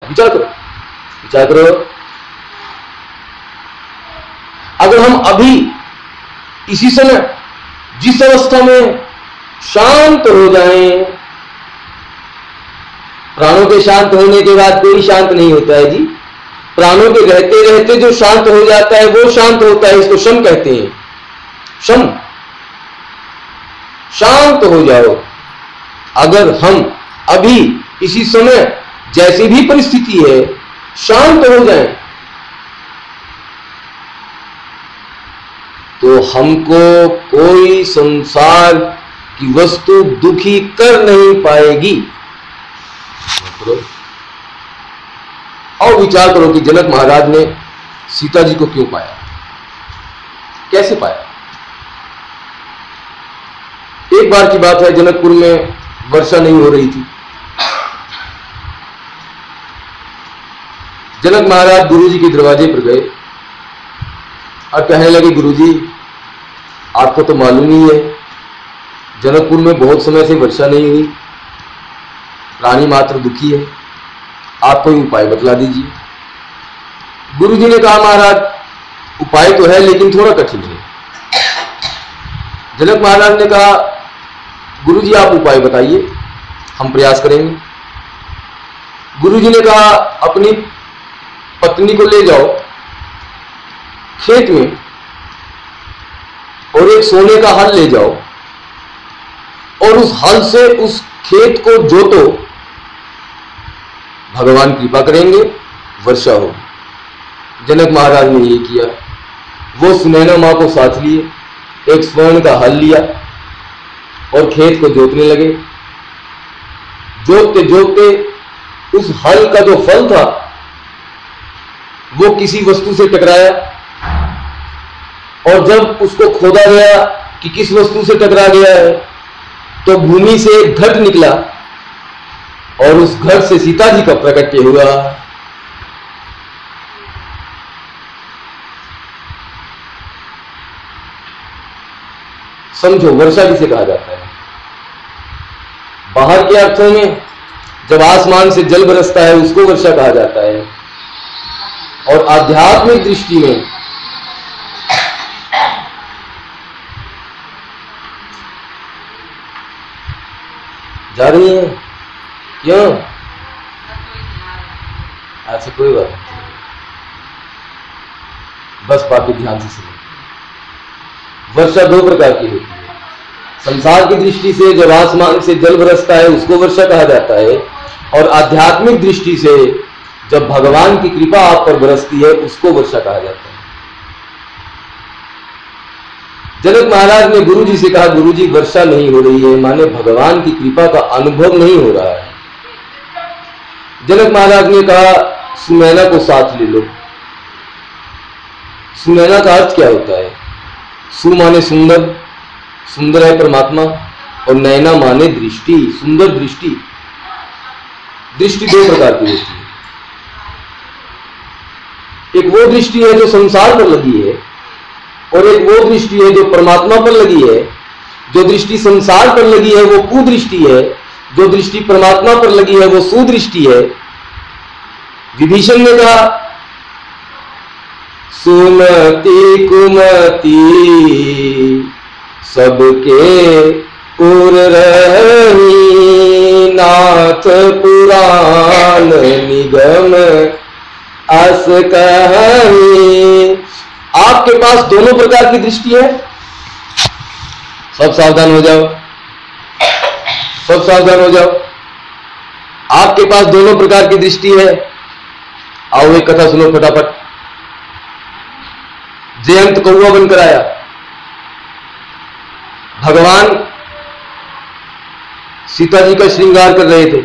विचार करो, विचार करो। अगर हम अभी इसी समय जिस अवस्था में शांत हो जाएं, प्राणों के शांत होने के बाद कोई शांत नहीं होता है जी। प्राणों के रहते रहते जो शांत हो जाता है वो शांत होता है, इसको शम कहते हैं। शम, शांत हो जाओ। अगर हम अभी इसी समय जैसी भी परिस्थिति है शांत हो जाएं, तो हमको कोई संसार की वस्तु दुखी कर नहीं पाएगी। और विचार करो कि जनक महाराज ने सीता जी को क्यों पाया, कैसे पाया। एक बार की बात है, जनकपुर में वर्षा नहीं हो रही थी। जनक महाराज गुरुजी के दरवाजे पर गए और कहने लगे, गुरुजी आपको तो मालूम ही है जनकपुर में बहुत समय से वर्षा नहीं हुई, प्राणी मात्र दुखी है, आप कोई उपाय बतला दीजिए। गुरुजी ने कहा, महाराज उपाय तो है लेकिन थोड़ा कठिन है। जनक महाराज ने कहा, गुरुजी आप उपाय बताइए, हम प्रयास करेंगे। गुरुजी ने कहा, अपनी पत्नी को ले जाओ खेत में और एक सोने का हल ले जाओ और उस हल से उस खेत को जोतो, भगवान कृपा करेंगे, वर्षा हो। जनक महाराज ने ये किया। वो सुनैना मां को साथ लिए, एक स्वर्ण का हल लिया और खेत को जोतने लगे। जोतते जोतते उस हल का जो फल था वो किसी वस्तु से टकराया, और जब उसको खोदा गया कि किस वस्तु से टकरा गया है, तो भूमि से एक घट निकला और उस घट से सीता जी का प्रकट्य हुआ। समझो वर्षा किसे कहा जाता है। बाहर के अर्थों में जब आसमान से जल बरसता है उसको वर्षा कहा जाता है, और आध्यात्मिक दृष्टि में जा रही है क्यों? अच्छा कोई बात नहीं, बस बाकी ध्यान से सुनो। वर्षा दो प्रकार की होती है। संसार की दृष्टि से जब आसमान से जल बरसता है उसको वर्षा कहा जाता है, और आध्यात्मिक दृष्टि से जब भगवान की कृपा आप पर बरसती है उसको वर्षा कहा जाता है। जनक महाराज ने गुरुजी से कहा, गुरुजी वर्षा नहीं हो रही है, माने भगवान की कृपा का अनुभव नहीं हो रहा है। जनक महाराज ने कहा, सुनैना को साथ ले लो। सुनैना का अर्थ क्या होता है? सु माने सुंदर, सुंदर है परमात्मा, और नैना माने दृष्टि, सुंदर दृष्टि। दृष्टि दो प्रकार की होती है। एक वो दृष्टि है जो संसार पर लगी है, और एक वो दृष्टि है जो परमात्मा पर लगी है। जो दृष्टि संसार पर लगी है वो कुदृष्टि है, जो दृष्टि परमात्मा पर लगी है वो सुदृष्टि है। विभीषण ने कहा, सुमति कुमति सबके पुर रही, नाथ पुराण निगम अस कही। आपके पास दोनों प्रकार की दृष्टि है। सब सावधान हो जाओ, सब सावधान हो जाओ। आपके पास दोनों प्रकार की दृष्टि है। आओ एक कथा सुनो फटाफट। जयंत कौवा बनकर आया। भगवान सीता जी का श्रृंगार कर रहे थे।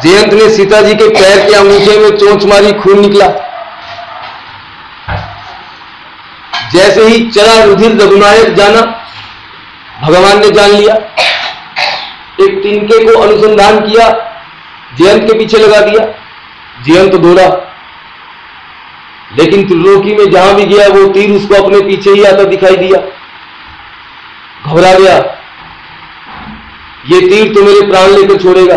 जयंत ने सीता जी के पैर के अंगूठे में चोंच मारी, खून निकला। जैसे ही चला रुधिर रघुनायक जाना, भगवान ने जान लिया। एक तिनके को अनुसंधान किया, जयंत के पीछे लगा दिया। जयंत दौड़ा, लेकिन त्रिलोकी में जहां भी गया वो तीर उसको अपने पीछे ही आता दिखाई दिया। घबरा गया, ये तीर तो मेरे प्राण लेकर छोड़ेगा।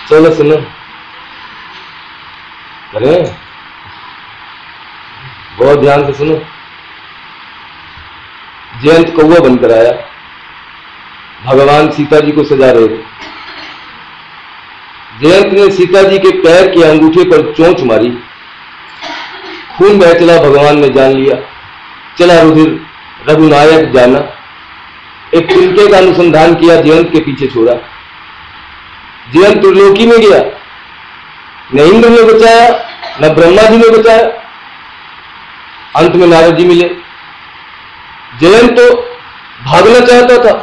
चलो सुनो, अरे बहुत ध्यान से सुनो। जयंत कौवा बनकर आया, भगवान सीता जी को सजा रहे थे। जयंत ने सीता जी के पैर के अंगूठे पर चोंच मारी, खून बह चला, भगवान ने जान लिया, चला रुधिर रघुनायक जाना। एक तिनके का अनुसंधान किया, जयंत के पीछे छोड़ा। जयंत त्रिलोकी में गया, न इंद्र ने बचाया न ब्रह्मा जी ने बचाया। अंत में नारद जी मिले। जयंत तो भागना चाहता था।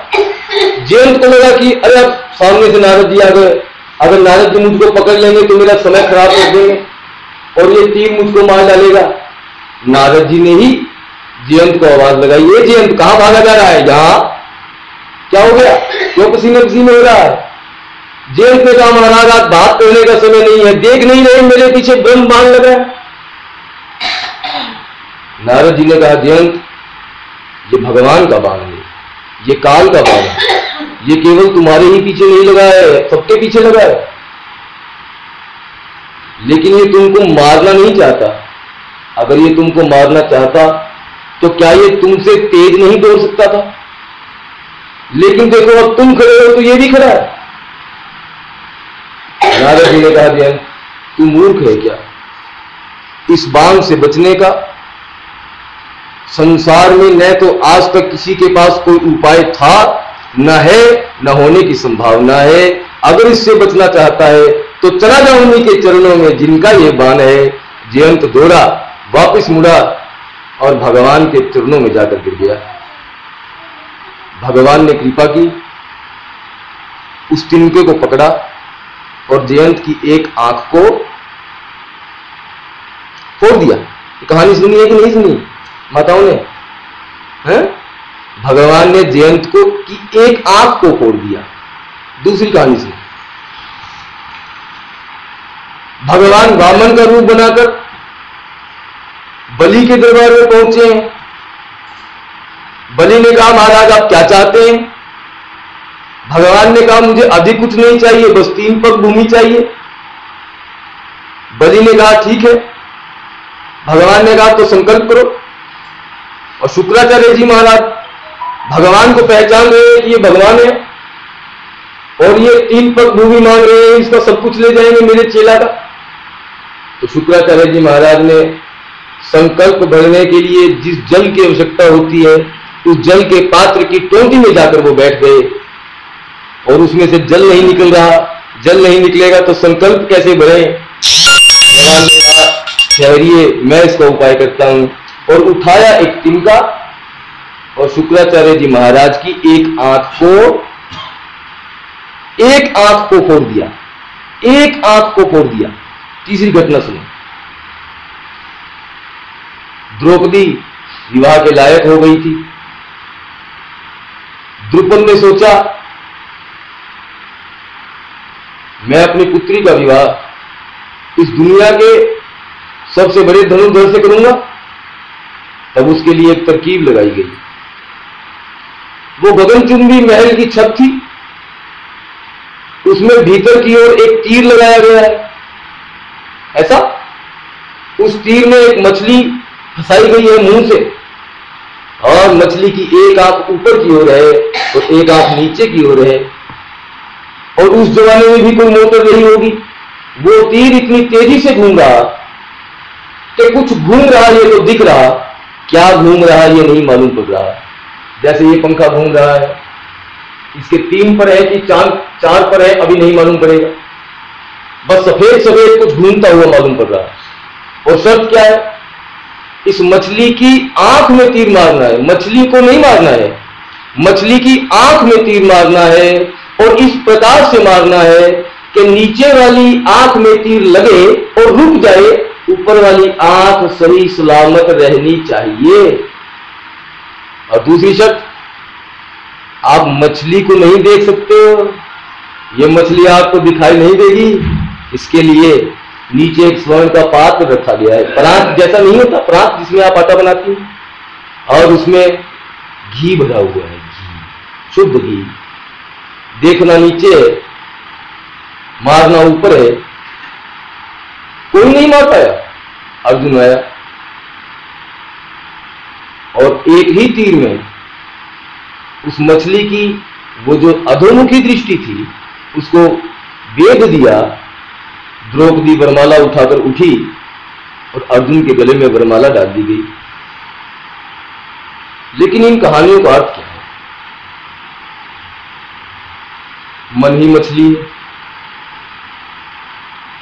जयंत को लगा कि अरे अब सामने से नारद जी आ गए, अगर नारद जी मुझको पकड़ लेंगे तो मेरा समय खराब कर देंगे और ये तीर मुझको मार डालेगा। नारद जी ने ही जयंत को आवाज लगाई, ये जयंत कहां भागा जा रहा है, यहां क्या हो गया, क्यों पसीने पसीने हो रहा है। जयंत ने कहा महाराज आज बात करने का समय नहीं है, देख नहीं रहे मेरे पीछे ब्रह्म बाण लगा है। नारद जी ने कहा जयंत ये भगवान का बाण है, ये काल का बाण है, ये केवल तुम्हारे ही पीछे नहीं लगा है, सबके पीछे लगा है, लेकिन ये तुमको मारना नहीं चाहता। अगर ये तुमको मारना चाहता तो क्या ये तुमसे तेज नहीं दौड़ सकता था, लेकिन देखो अब तुम खड़े हो तो ये भी खड़ा है। नारद जी ने कहा जयंत तू मूर्ख है क्या, इस बाण से बचने का संसार में न तो आज तक किसी के पास कोई उपाय था, न है, न होने की संभावना है। अगर इससे बचना चाहता है तो चला जाओ उन्हीं के चरणों में जिनका ये बाण है। जयंत दौड़ा, वापस मुड़ा और भगवान के चरणों में जाकर गिर गया। भगवान ने कृपा की, उस तिनके को पकड़ा और जयंत की एक आंख को फोड़ दिया। कहानी सुनी है कि नहीं सुनी माताओं ने, हैं? भगवान ने जयंत को की एक आंख को फोड़ दिया। दूसरी कहानी सुनी, भगवान वामन का रूप बनाकर बलि के दरबार में पहुंचे हैं। बलि ने कहा महाराज आप क्या चाहते हैं। भगवान ने कहा मुझे अधिक कुछ नहीं चाहिए, बस 3 पग भूमि चाहिए। बलि ने कहा ठीक है। भगवान ने कहा तो संकल्प करो। और शुक्राचार्य जी महाराज भगवान को पहचान रहे हैं कि ये भगवान है और ये 3 पग भूमि मांग रहे हैं, इसका सब कुछ ले जाएंगे मेरे चेला का। तो शुक्राचार्य जी महाराज ने संकल्प भरने के लिए जिस जल की आवश्यकता होती है उस जल के पात्र की टोंटी में जाकर वो बैठ गए और उसमें से जल नहीं निकल रहा। जल नहीं निकलेगा तो संकल्प कैसे भरे। भगवान ने कहा ठहरिए मैं इसका उपाय करता हूं, और उठाया एक तिनका और शुक्राचार्य जी महाराज की एक आंख को फोड़ दिया। एक आंख को फोड़ दिया। तीसरी घटना सुनो, द्रौपदी विवाह के लायक हो गई थी। द्रुपद ने सोचा मैं अपनी पुत्री का विवाह इस दुनिया के सबसे बड़े धनुर्धर से करूंगा। तब उसके लिए एक तरकीब लगाई गई। वो गगनचुंबी महल की छत थी, उसमें भीतर की ओर एक तीर लगाया गया है। ऐसा उस तीर में एक मछली फंसाई गई है मुंह से, और मछली की एक आंख ऊपर की ओर है और एक आंख नीचे की ओर है। और उस जमाने में भी कोई मोटर नहीं होगी। वो तीर इतनी तेजी से घूम रहा कि कुछ घूम रहा ये तो दिख रहा, क्या घूम रहा ये नहीं मालूम पड़ रहा। जैसे ये पंखा घूम रहा है, इसके 3 पर है कि 4 पर है अभी नहीं मालूम पड़ेगा, बस सफेद सफेद कुछ घूमता हुआ मालूम पड़ रहा है। और शर्त क्या है, इस मछली की आंख में तीर मारना है, मछली को नहीं मारना है, मछली की आंख में तीर मारना है। और इस प्रकार से मारना है कि नीचे वाली आंख में तीर लगे और रुक जाए, ऊपर वाली आंख सही सलामत रहनी चाहिए। और दूसरी शर्त, आप मछली को नहीं देख सकते हो, ये मछली आपको दिखाई नहीं देगी। इसके लिए नीचे एक स्वर्ण का पात्र रखा गया है, परात जैसा नहीं होता, परात जिसमें आप आटा बनाती हैं, और उसमें घी भरा हुआ है, घी, शुद्ध घी। देखना नीचे है, मारना ऊपर है। कोई नहीं मार पाया, अर्जुन आया और एक ही तीर में उस मछली की वो जो अधोमुखी दृष्टि थी उसको वेध दिया। द्रौपदी वरमाला उठाकर उठी और अर्जुन के गले में वरमाला डाल दी गई। लेकिन इन कहानियों का अर्थ क्या है? मन ही मछली है।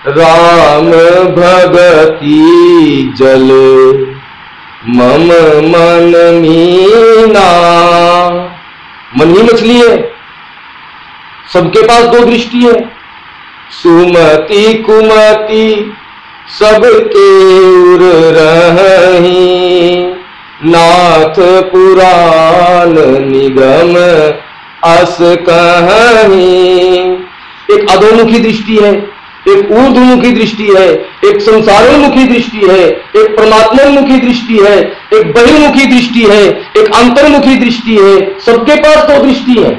राम भगति जल मम मन मीना। मन ही मछली है। सबके पास दो दृष्टि है, सुमति कुमति सबके उर रही। नाथ पुराण निगम अस कहीं। एक अधोमुखी दृष्टि है, एक ऊर्ध्वमुखी दृष्टि है, एक संसारोन्मुखी दृष्टि है, एक परमात्मोन्मुखी दृष्टि है, एक बहिर्मुखी दृष्टि है, एक अंतर्मुखी दृष्टि है। सबके पास दो दृष्टि है।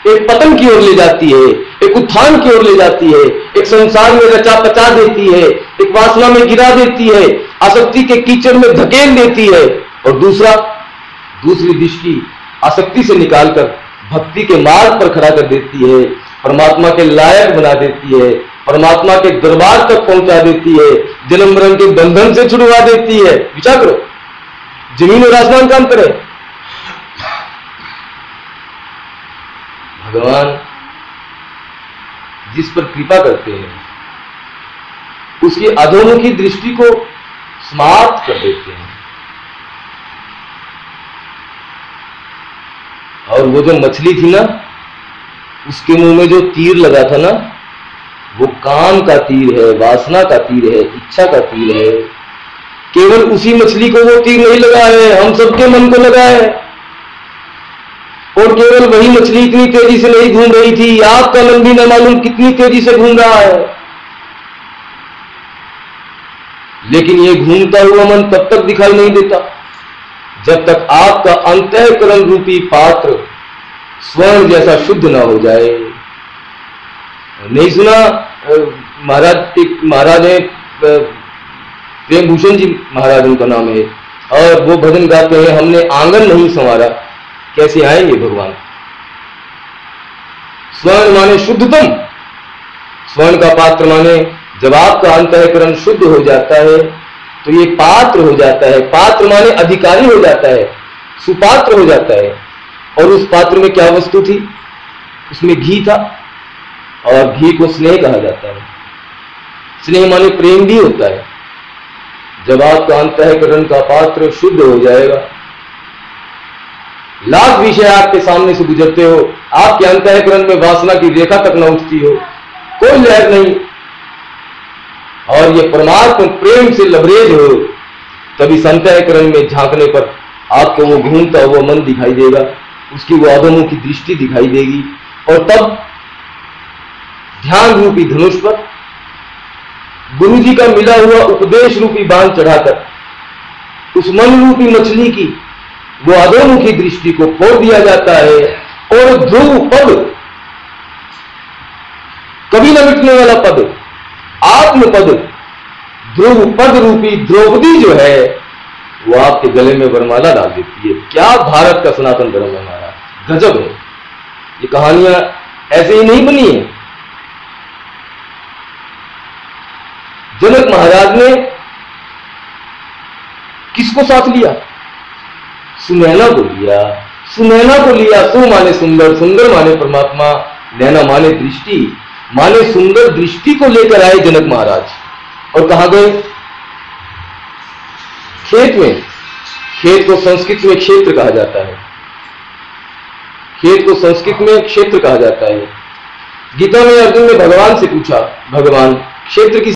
एक पतन की ओर ले जाती है, एक उत्थान की ओर ले जाती है, एक संसार में रचा पचा देती है, एक वासना में गिरा देती है, आसक्ति के कीचड़ में धकेल देती है, और दूसरी दृष्टि आसक्ति से निकालकर भक्ति के मार्ग पर खड़ा कर देती है, परमात्मा के लायक बना देती है, परमात्मा के दरबार तक पहुंचा देती है, जन्म मरण के बंधन से छुड़वा देती है। विचार करो, जमीन और आसमान का अंतर है। भगवान जिस पर कृपा करते हैं उसकी अधोमुखी दृष्टि को समाप्त कर देते हैं। और वो जो मछली थी ना, उसके मुंह में जो तीर लगा था ना, वो काम का तीर है, वासना का तीर है, इच्छा का तीर है। केवल उसी मछली को वो तीर नहीं लगा है, हम सबके मन को लगा है। और केवल वही मछली इतनी तेजी से नहीं घूम रही थी, आपका मन भी न मालूम कितनी तेजी से घूम रहा है। लेकिन ये घूमता हुआ मन तब तक दिखाई नहीं देता जब तक आपका अंतःकरण रूपी पात्र स्वर्ण जैसा शुद्ध ना हो जाए। नहीं सुना महाराज है, प्रेम भूषण जी महाराज उनका नाम है, और वो भजन गाते हैं, हमने आंगन नहीं संवारा। कैसे आएंगे भगवान? स्वर्ण माने शुद्धतम। स्वर्ण का पात्र माने जब आपका अंतःकरण शुद्ध हो जाता है तो ये पात्र हो जाता है। पात्र माने अधिकारी हो जाता है, सुपात्र हो जाता है। और उस पात्र में क्या वस्तु थी? उसमें घी था, और घी को स्नेह कहा जाता है। स्नेह माने प्रेम भी होता है। जब आपका अंतःकरण का पात्र शुद्ध हो जाएगा, लाख विषय आपके सामने से गुजरते हो, आपके अंतःकरण में वासना की रेखा तक न उठती हो, कोई लहर नहीं, और ये परमात्मा प्रेम से लबरेज हो, तभी इस अंतःकरण में झांकने पर आपको वो घूमता हुआ मन दिखाई देगा, उसकी वो अधोमुखी दृष्टि दिखाई देगी। और तब ध्यान रूपी धनुष पर गुरु जी का मिला हुआ उपदेश रूपी बाण चढ़ाकर उस मन रूपी मछली की वो अधोमुखी दृष्टि को फोड़ दिया जाता है, और ध्रुव पद, कभी न मिटने वाला पद, आत्म पद, ध्रुव पद रूपी द्रौपदी जो है वो आपके गले में वरमाला डाल देती है। क्या भारत का सनातन धर्म है हमारा, गजब है। ये कहानियां ऐसे ही नहीं बनी है। जनक महाराज ने किसको साथ लिया? सुनैना को लिया। सुनैना को लिया। सु माने सुंदर, सुंदर माने परमात्मा, नैना माने दृष्टि, माने सुंदर दृष्टि को लेकर आए जनक महाराज। और कहां गए? खेत में। खेत को संस्कृत में क्षेत्र कहा जाता है। खेत को संस्कृत में क्षेत्र कहा जाता है। गीता में अर्जुन ने भगवान से पूछा, भगवान क्षेत्र की